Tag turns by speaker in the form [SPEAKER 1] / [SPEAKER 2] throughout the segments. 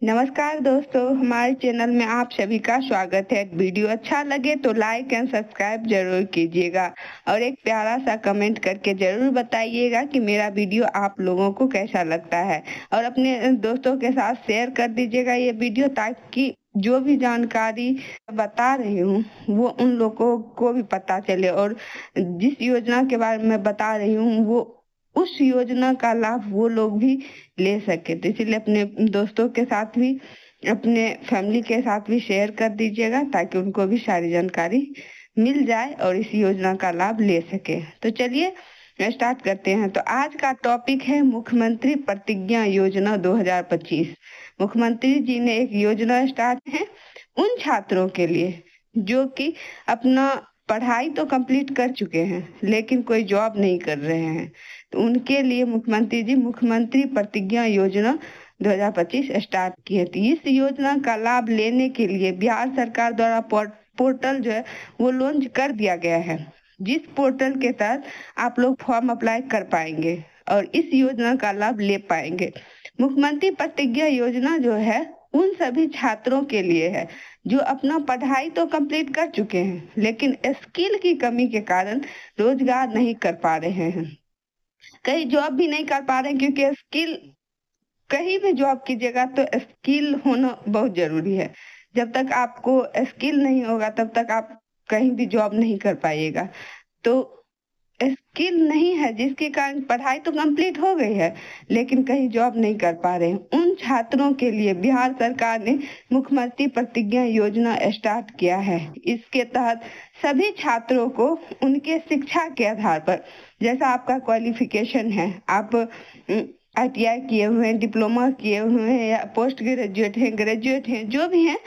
[SPEAKER 1] नमस्कार दोस्तों, हमारे चैनल में आप सभी का स्वागत है। वीडियो अच्छा लगे तो लाइक एंड सब्सक्राइब जरूर कीजिएगा और एक प्यारा सा कमेंट करके जरूर बताइएगा कि मेरा वीडियो आप लोगों को कैसा लगता है और अपने दोस्तों के साथ शेयर कर दीजिएगा ये वीडियो, ताकि जो भी जानकारी बता रही हूँ वो उन लोगों को भी पता चले और जिस योजना के बारे में बता रही हूँ वो उस योजना का लाभ वो लोग भी ले सके। तो इसीलिए अपने दोस्तों के साथ भी, अपने फैमिली के साथ भी शेयर कर दीजिएगा ताकि उनको भी सारी जानकारी मिल जाए और इस योजना का लाभ ले सके। तो चलिए स्टार्ट करते हैं। तो आज का टॉपिक है मुख्यमंत्री प्रतिज्ञा योजना 2025। मुख्यमंत्री जी ने एक योजना स्टार्ट है उन छात्रों के लिए जो कि अपना पढ़ाई तो कंप्लीट कर चुके हैं लेकिन कोई जॉब नहीं कर रहे हैं। तो उनके लिए मुख्यमंत्री जी मुख्यमंत्री प्रतिज्ञा योजना 2025 स्टार्ट की है। तो इस योजना का लाभ लेने के लिए बिहार सरकार द्वारा पोर्टल जो है वो लॉन्च कर दिया गया है, जिस पोर्टल के तहत आप लोग फॉर्म अप्लाई कर पाएंगे और इस योजना का लाभ ले पाएंगे। मुख्यमंत्री प्रतिज्ञा योजना जो है उन सभी छात्रों के लिए है जो अपना पढ़ाई तो कंप्लीट कर चुके हैं लेकिन स्किल की कमी के कारण रोजगार नहीं कर पा रहे हैं, कहीं जॉब भी नहीं कर पा रहे हैं, क्योंकि स्किल, कहीं भी जॉब कीजिएगा तो स्किल होना बहुत जरूरी है। जब तक आपको स्किल नहीं होगा तब तक आप कहीं भी जॉब नहीं कर पाइएगा। तो स्किल नहीं है जिसके कारण पढ़ाई तो कंप्लीट हो गई है लेकिन कहीं जॉब नहीं कर पा रहे हैं। उन छात्रों के लिए बिहार सरकार ने मुख्यमंत्री प्रतिज्ञा योजना स्टार्ट किया है। इसके तहत सभी छात्रों को उनके शिक्षा के आधार पर, जैसा आपका क्वालिफिकेशन है, आप ITI किए हुए हैं, डिप्लोमा किए हुए हैं या पोस्ट ग्रेजुएट हैं, ग्रेजुएट हैं, जो भी हैं,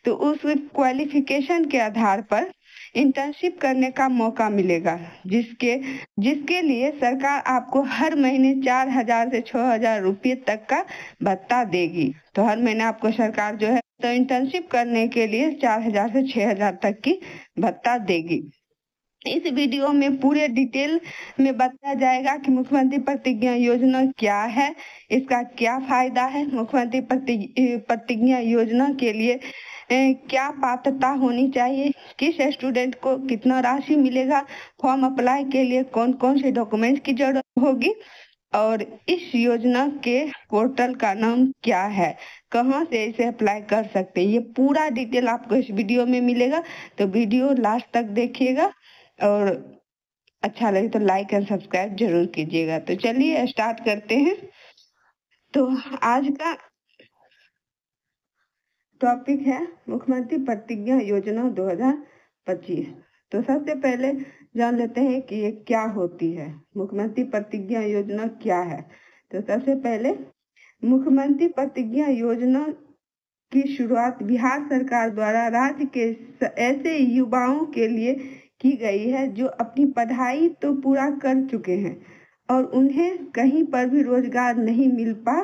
[SPEAKER 1] तो उस क्वालिफिकेशन के आधार पर इंटर्नशिप करने का मौका मिलेगा, जिसके जिसके लिए सरकार आपको हर महीने 4,000 से 6,000 रुपये तक का भत्ता देगी। तो हर महीने आपको सरकार जो है तो इंटर्नशिप करने के लिए 4,000 से 6,000 तक की भत्ता देगी। इस वीडियो में पूरे डिटेल में बताया जाएगा कि मुख्यमंत्री प्रतिज्ञा योजना क्या है, इसका क्या फायदा है, मुख्यमंत्री प्रतिज्ञा योजना के लिए क्या पात्रता होनी चाहिए, किस स्टूडेंट को कितना राशि मिलेगा, फॉर्म अप्लाई के लिए कौन कौन से डॉक्यूमेंट की जरूरत होगी और इस योजना के पोर्टल का नाम क्या है, कहाँ से इसे अप्लाई कर सकते हैं, ये पूरा डिटेल आपको इस वीडियो में मिलेगा। तो वीडियो लास्ट तक देखिएगा और अच्छा लगे तो लाइक एंड सब्सक्राइब जरूर कीजिएगा। तो चलिए स्टार्ट करते हैं। तो आज का टॉपिक है मुख्यमंत्री प्रतिज्ञा योजना 2025। तो सबसे पहले जान लेते हैं कि ये क्या होती है, मुख्यमंत्री प्रतिज्ञा योजना क्या है। तो सबसे पहले मुख्यमंत्री प्रतिज्ञा योजना की शुरुआत बिहार सरकार द्वारा राज्य के ऐसे युवाओं के लिए की गई है जो अपनी पढ़ाई तो पूरा कर चुके हैं और उन्हें कहीं पर भी रोजगार नहीं मिल पा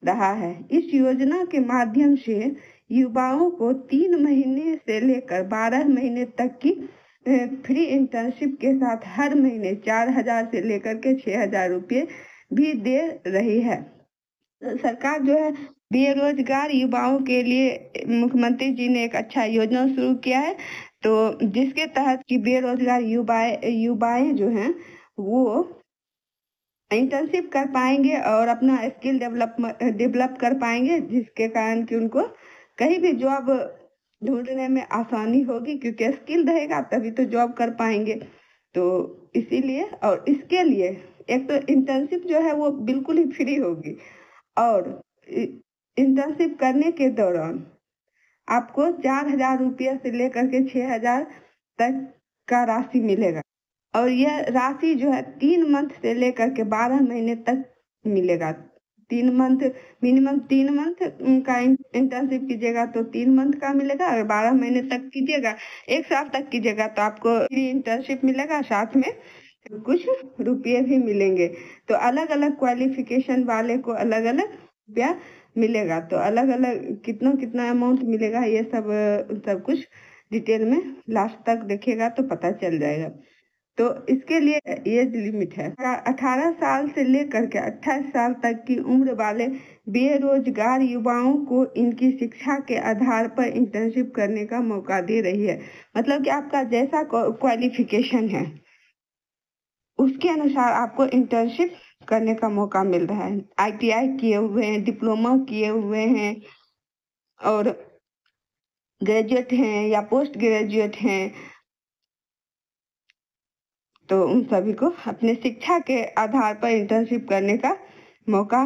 [SPEAKER 1] रहा है। इस योजना के माध्यम से युवाओं को 3 महीने से लेकर 12 महीने तक की फ्री इंटर्नशिप के साथ हर महीने 4,000 से लेकर के 6,000 रुपये भी दे रही है। सरकार जो है बेरोजगार युवाओं के लिए मुख्यमंत्री जी ने एक अच्छा योजना शुरू किया है, तो जिसके तहत कि बेरोजगार युवाएं जो हैं वो इंटर्नशिप कर पाएंगे और अपना स्किल डेवलप कर पाएंगे, जिसके कारण कि उनको कहीं भी जॉब ढूंढने में आसानी होगी, क्योंकि स्किल रहेगा तभी तो जॉब कर पाएंगे। तो इसीलिए, और इसके लिए एक तो इंटर्नशिप जो है वो बिल्कुल ही फ्री होगी और इंटर्नशिप करने के दौरान आपको 4,000 रुपये से लेकर के 6,000 तक का राशि मिलेगा और यह राशि जो है 3 मंथ से लेकर के 12 महीने तक मिलेगा। 3 मंथ, मिनिमम 3 मंथ का इंटर्नशिप कीजिएगा तो 3 मंथ का मिलेगा, अगर 12 महीने तक कीजिएगा, 1 साल तक कीजिएगा तो आपको फ्री इंटर्नशिप मिलेगा, साथ में कुछ रुपये भी मिलेंगे। तो अलग अलग क्वालिफिकेशन वाले को अलग अलग रुपया मिलेगा, तो अलग अलग कितना कितना अमाउंट मिलेगा ये सब कुछ डिटेल में लास्ट तक देखिएगा तो पता चल जाएगा। तो इसके लिए एज लिमिट है 18 साल से लेकर के 28 साल तक की उम्र वाले बेरोजगार युवाओं को इनकी शिक्षा के आधार पर इंटर्नशिप करने का मौका दे रही है। मतलब कि आपका जैसा क्वालिफिकेशन है उसके अनुसार आपको इंटर्नशिप करने का मौका मिल रहा है। ITI किए हुए हैं, डिप्लोमा किए हुए हैं और ग्रेजुएट हैं या पोस्ट ग्रेजुएट हैं, तो उन सभी को अपने शिक्षा के आधार पर इंटर्नशिप करने का मौका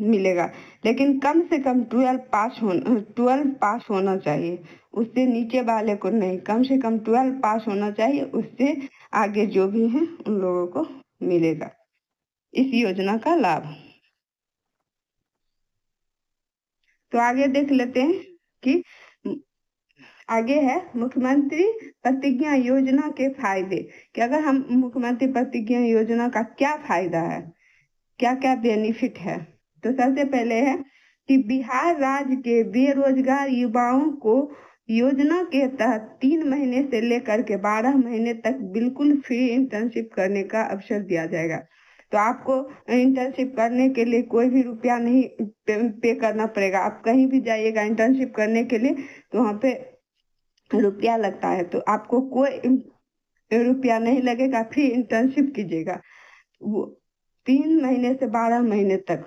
[SPEAKER 1] मिलेगा। लेकिन कम से कम 12 पास होना चाहिए, उससे नीचे वाले को नहीं। कम से कम 12 पास होना चाहिए, उससे आगे जो भी है उन लोगों को मिलेगा इस योजना का लाभ। तो आगे देख लेते हैं कि आगे है मुख्यमंत्री प्रतिज्ञा योजना के फायदे। कि अगर हम मुख्यमंत्री प्रतिज्ञा योजना का क्या फायदा है, क्या क्या बेनिफिट है, तो सबसे पहले है कि बिहार राज्य के बेरोजगार युवाओं को योजना के तहत 3 महीने से लेकर के 12 महीने तक बिल्कुल फ्री इंटर्नशिप करने का अवसर दिया जाएगा। तो आपको इंटर्नशिप करने के लिए कोई भी रुपया नहीं पे करना पड़ेगा। आप कहीं भी जाइएगा इंटर्नशिप करने के लिए तो वहाँ पे रुपया लगता है, तो आपको कोई रुपया नहीं लगेगा, फ्री इंटर्नशिप कीजिएगा। वो 3 महीने से 12 महीने तक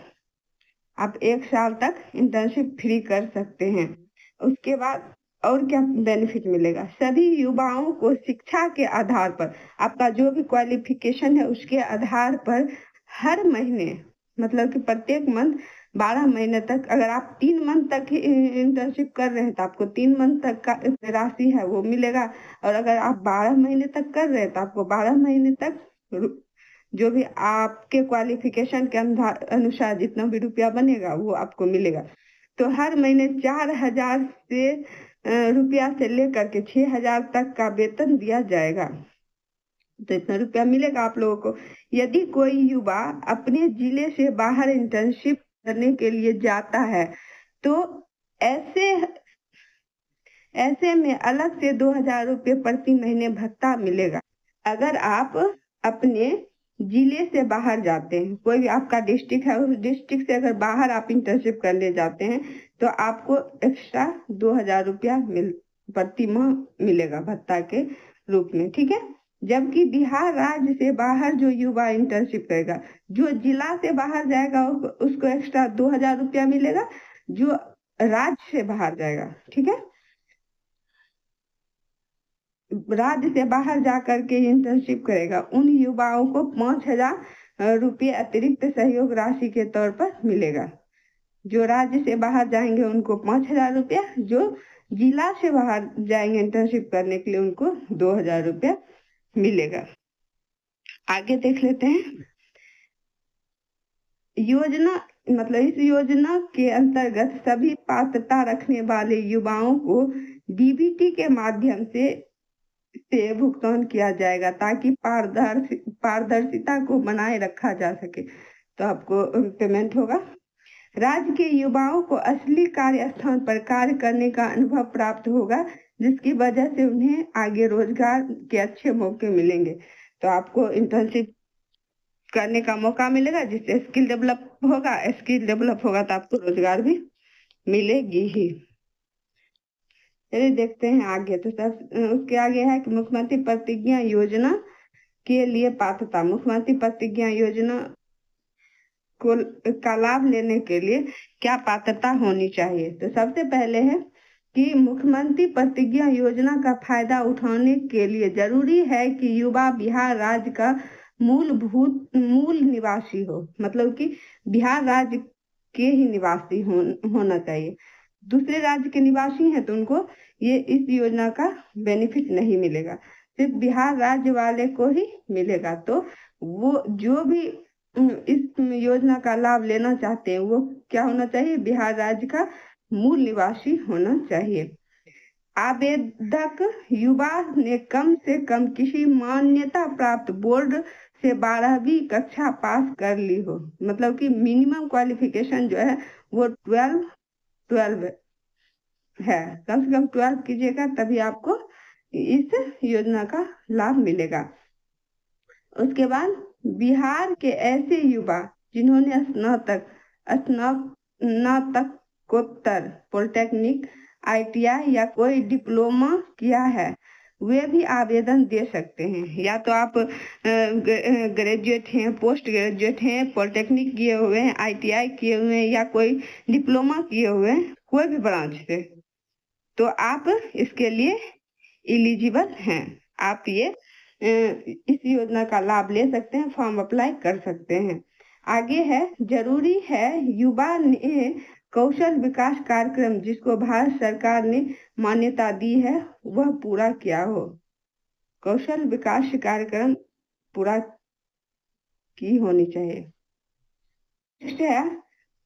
[SPEAKER 1] आप 1 साल तक इंटर्नशिप फ्री कर सकते हैं। उसके बाद और क्या बेनिफिट मिलेगा, सभी युवाओं को शिक्षा के आधार पर आपका जो भी क्वालिफिकेशन है उसके आधार पर हर महीने, मतलब कि प्रत्येक मंथ 12 महीने तक, अगर आप 3 मंथ तक इंटर्नशिप कर रहे हैं तो आपको 3 मंथ तक का राशि है वो मिलेगा। और अगर आप 12 महीने तक कर रहे हैं तो आपको 12 महीने तक जो भी आपके क्वालिफिकेशन के अनुसार जितना भी रुपया बनेगा वो आपको मिलेगा। तो हर महीने 4,000 से रुपया से लेकर के 6,000 तक का वेतन दिया जाएगा। तो इतना रुपया मिलेगा आप लोगों को। यदि कोई युवा अपने जिले से बाहर इंटर्नशिप करने के लिए जाता है तो ऐसे में अलग से 2,000 रुपये प्रति महीने भत्ता मिलेगा। अगर आप अपने जिले से बाहर जाते हैं, कोई भी आपका डिस्ट्रिक्ट है, उस डिस्ट्रिक्ट से अगर बाहर आप इंटर्नशिप करने जाते हैं तो आपको एक्स्ट्रा 2,000 रुपया प्रति माह मिलेगा भत्ता के रूप में, ठीक है। जबकि बिहार राज्य से बाहर जो युवा इंटर्नशिप करेगा, जो जिला से बाहर जाएगा उसको एक्स्ट्रा 2,000 रुपया मिलेगा, जो राज्य से बाहर जाएगा, ठीक है, राज्य से बाहर जा करके इंटर्नशिप करेगा, उन युवाओं को 5,000 रुपये अतिरिक्त सहयोग राशि के तौर पर मिलेगा। जो राज्य से बाहर जाएंगे उनको 5,000 रुपया, जो जिला से बाहर जाएंगे इंटर्नशिप करने के लिए उनको 2,000 रुपया मिलेगा। आगे देख लेते हैं योजना। मतलब इस योजना के अंतर्गत सभी पात्रता रखने वाले युवाओं को DBT के माध्यम से भुगतान किया जाएगा ताकि पारदर्शिता को बनाए रखा जा सके। तो आपको पेमेंट होगा। राज्य के युवाओं को असली कार्यस्थान पर कार्य करने का अनुभव प्राप्त होगा, जिसकी वजह से उन्हें आगे रोजगार के अच्छे मौके मिलेंगे। तो आपको इंटर्नशिप करने का मौका मिलेगा, जिससे स्किल डेवलप होगा तो आपको रोजगार भी मिलेगी ही। चलिए देखते हैं आगे। तो उसके आगे है कि मुख्यमंत्री प्रतिज्ञा योजना के लिए पात्रता। मुख्यमंत्री प्रतिज्ञा योजना का लाभ लेने के लिए क्या पात्रता होनी चाहिए। तो सबसे पहले है कि मुख्यमंत्री प्रतिज्ञा योजना का फायदा उठाने के लिए जरूरी है कि युवा बिहार राज्य का मूल निवासी हो, मतलब कि बिहार राज्य के ही निवासी होना चाहिए। दूसरे राज्य के निवासी हैं तो उनको ये इस योजना का बेनिफिट नहीं मिलेगा, सिर्फ बिहार राज्य वाले को ही मिलेगा। तो वो जो भी इस योजना का लाभ लेना चाहते हैं वो क्या होना चाहिए, बिहार राज्य का मूल निवासी होना चाहिए। आवेदक युवा ने कम से कम किसी मान्यता प्राप्त बोर्ड से 12वीं कक्षा पास कर ली हो, मतलब कि मिनिमम क्वालिफिकेशन जो है वो 12 है। कम से कम 12 कीजिएगा तभी आपको इस योजना का लाभ मिलेगा। उसके बाद बिहार के ऐसे युवा जिन्होंने स्नातकोत्तर, पॉलिटेक्निक, ITI या कोई डिप्लोमा किया है, वे भी आवेदन दे सकते हैं। या तो आप ग्रेजुएट हैं, पोस्ट ग्रेजुएट हैं, पॉलिटेक्निक किए हुए हैं, ITI किए हुए हैं या कोई डिप्लोमा किए हुए हैं, कोई भी ब्रांच से, तो आप इसके लिए एलिजिबल हैं। आप ये इस योजना का लाभ ले सकते हैं, फॉर्म अप्लाई कर सकते हैं। आगे है, जरूरी है युवा ने कौशल विकास कार्यक्रम जिसको भारत सरकार ने मान्यता दी है वह पूरा किया हो। कौशल विकास कार्यक्रम पूरा की होनी चाहिए। नेक्स्ट है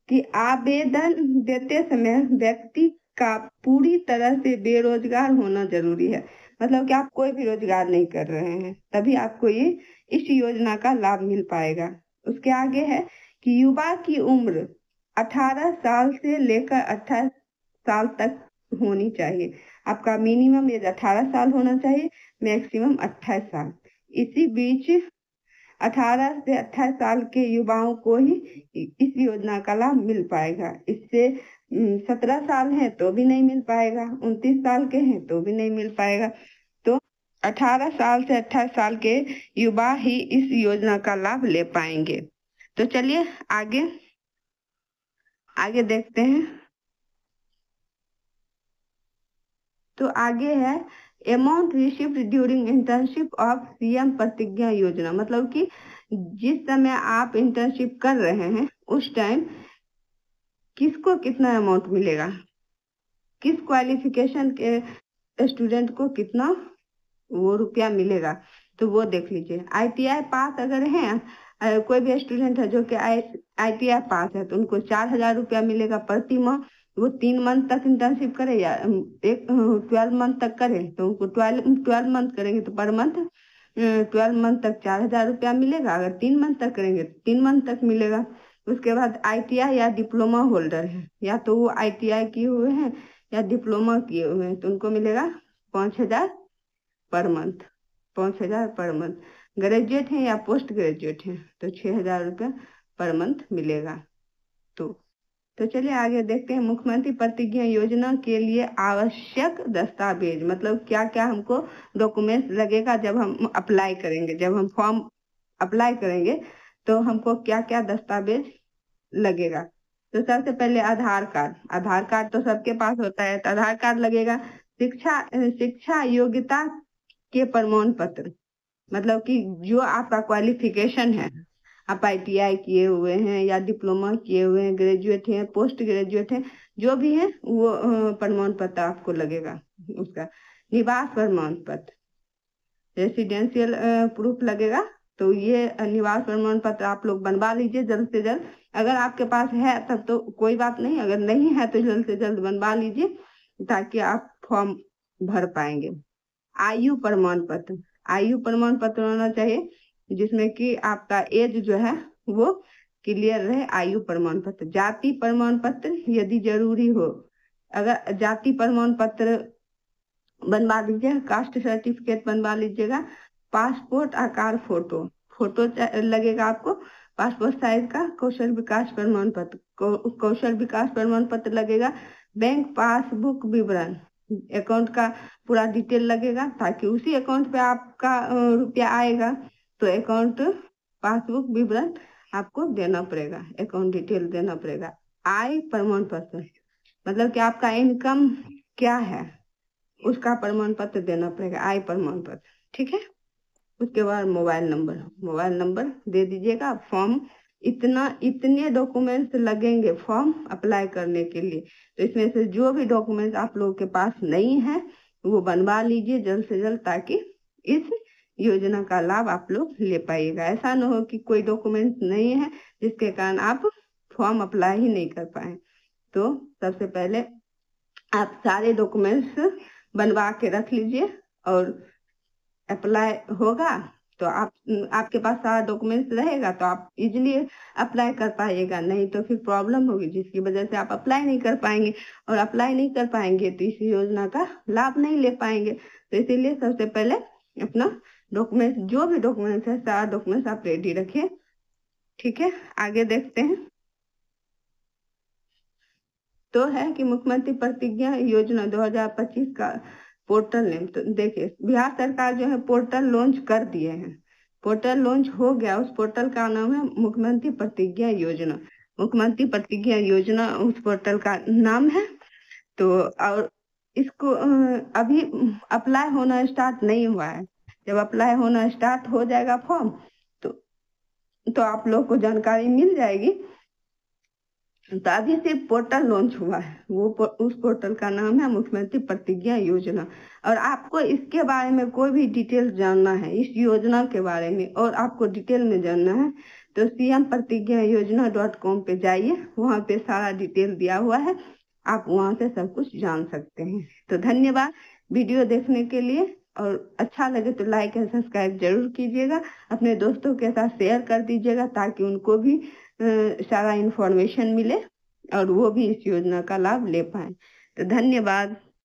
[SPEAKER 1] कि आवेदन देते समय व्यक्ति का पूरी तरह से बेरोजगार होना जरूरी है। मतलब कि आप कोई भी रोजगार नहीं कर रहे हैं, तभी आपको ये इस योजना का लाभ मिल पाएगा। उसके आगे है कि युवा की उम्र 18 साल से लेकर 28 साल तक होनी चाहिए। आपका मिनिमम एज 18 साल होना चाहिए, मैक्सिमम 28 साल। इसी बीच 18 से 28 साल के युवाओं को ही इस योजना का लाभ मिल पाएगा। इससे 17 साल है तो भी नहीं मिल पाएगा, 29 साल के हैं तो भी नहीं मिल पाएगा। तो 18 साल से 28 साल के युवा ही इस योजना का लाभ ले पाएंगे। तो चलिए आगे देखते हैं। तो आगे है amount received during internship of CM प्रतिज्ञा योजना। मतलब कि जिस समय आप इंटर्नशिप कर रहे हैं उस टाइम किसको कितना अमाउंट मिलेगा, किस क्वालिफिकेशन के स्टूडेंट को कितना वो रुपया मिलेगा, तो वो देख लीजिए। ITI पास अगर है, कोई भी स्टूडेंट है जो कि ITI पास है तो उनको 4,000 रुपया मिलेगा प्रति माह। वो 3 मंथ तक इंटर्नशिप करे या 12 मंथ तक करे तो उनको 12 मंथ करेंगे तो पर मंथ 12 मंथ तक 4,000 रुपया मिलेगा। अगर 3 मंथ तक करेंगे तो 3 मंथ तक मिलेगा। उसके बाद ITI या डिप्लोमा होल्डर है, या तो वो ITI किए हुए हैं या डिप्लोमा किए हुए हैं, तो उनको मिलेगा 5,000 per month, 5,000 per month. Graduate हैं या पोस्ट ग्रेजुएट हैं तो 6,000 रुपया पर मंथ मिलेगा। तो चलिए आगे देखते हैं। मुख्यमंत्री प्रतिज्ञा योजना के लिए आवश्यक दस्तावेज, मतलब क्या क्या हमको डॉक्यूमेंट्स लगेगा जब हम अप्लाई करेंगे, जब हम फॉर्म अप्लाई करेंगे तो हमको क्या क्या दस्तावेज लगेगा। तो सबसे पहले आधार कार्ड तो सबके पास होता है, तो आधार कार्ड लगेगा। शिक्षा योग्यता के प्रमाण पत्र, मतलब कि जो आपका क्वालिफिकेशन है, आप ITI किए हुए हैं या डिप्लोमा किए हुए हैं, ग्रेजुएट हैं, पोस्ट ग्रेजुएट हैं, जो भी है वो प्रमाण पत्र आपको लगेगा। उसका निवास प्रमाण पत्र, रेसिडेंशियल प्रूफ लगेगा। तो ये निवास प्रमाण पत्र आप लोग बनवा लीजिए जल्द से जल्द। अगर आपके पास है तब तो कोई बात नहीं, अगर नहीं है तो जल्द से जल्द बनवा लीजिए ताकि आप फॉर्म भर पाएंगे। आयु प्रमाण पत्र होना चाहिए जिसमें कि आपका एज जो है वो क्लियर रहे। आयु प्रमाण पत्र, जाति प्रमाण पत्र यदि जरूरी हो, अगर जाति प्रमाण पत्र बनवा लीजिएगा, कास्ट सर्टिफिकेट बनवा लीजिएगा। पासपोर्ट आकार फोटो लगेगा आपको, पासपोर्ट साइज का। कौशल विकास प्रमाण पत्र लगेगा। बैंक पासबुक विवरण, अकाउंट का पूरा डिटेल लगेगा, ताकि उसी अकाउंट पे आपका रुपया आएगा तो अकाउंट पासबुक विवरण आपको देना पड़ेगा, अकाउंट डिटेल देना पड़ेगा। आय प्रमाण पत्र, मतलब कि आपका इनकम क्या है उसका प्रमाण पत्र देना पड़ेगा, आय प्रमाण पत्र, ठीक है। उसके बाद मोबाइल नंबर दे दीजिएगा। फॉर्म इतने डॉक्यूमेंट्स लगेंगे फॉर्म अप्लाई करने के लिए। तो इसमें से जो भी डॉक्यूमेंट्स आप लोगों के पास नहीं है वो बनवा लीजिए जल्द से जल्द, ताकि इस योजना का लाभ आप लोग ले पाइएगा। ऐसा ना हो कि कोई डॉक्यूमेंट्स नहीं है जिसके कारण आप फॉर्म अप्लाई ही नहीं कर पाए। तो सबसे पहले आप सारे डॉक्यूमेंट्स बनवा के रख लीजिए और अप्लाई होगा तो आपके पास सारा डॉक्यूमेंट्स रहेगा तो आप इजीली अप्लाई कर पाइएगा। नहीं तो फिर प्रॉब्लम होगी जिसकी वजह से आप अप्लाई नहीं कर पाएंगे, और अप्लाई नहीं कर पाएंगे तो इस योजना का लाभ नहीं ले पाएंगे। तो इसीलिए सबसे पहले अपना डॉक्यूमेंट, जो भी डॉक्यूमेंट्स है सारा डॉक्यूमेंट्स आप रेडी रखिए। ठीक है, आगे देखते हैं। तो है कि मुख्यमंत्री प्रतिज्ञा योजना 2025 का पोर्टल नेम। तो देखिए बिहार सरकार जो है पोर्टल लॉन्च कर दिए हैं, पोर्टल लॉन्च हो गया। उस पोर्टल का नाम है मुख्यमंत्री प्रतिज्ञा योजना। मुख्यमंत्री प्रतिज्ञा योजना उस पोर्टल का नाम है। तो और इसको अभी अप्लाई होना स्टार्ट नहीं हुआ है। जब अप्लाई होना स्टार्ट हो जाएगा फॉर्म तो आप लोग को जानकारी मिल जाएगी। तो अभी से पोर्टल लॉन्च हुआ है, उस पोर्टल का नाम है मुख्यमंत्री प्रतिज्ञा योजना। और आपको इसके बारे में कोई भी डिटेल जानना है, इस योजना के बारे में, और आपको डिटेल में जानना है तो cmpratigyayojana.com पे जाइए, वहाँ पे सारा डिटेल दिया हुआ है, आप वहाँ से सब कुछ जान सकते हैं। तो धन्यवाद वीडियो देखने के लिए, और अच्छा लगे तो लाइक एंड सब्सक्राइब जरूर कीजिएगा, अपने दोस्तों के साथ शेयर कर दीजिएगा ताकि उनको भी सारा इंफॉर्मेशन मिले और वो भी इस योजना का लाभ ले पाए। तो धन्यवाद।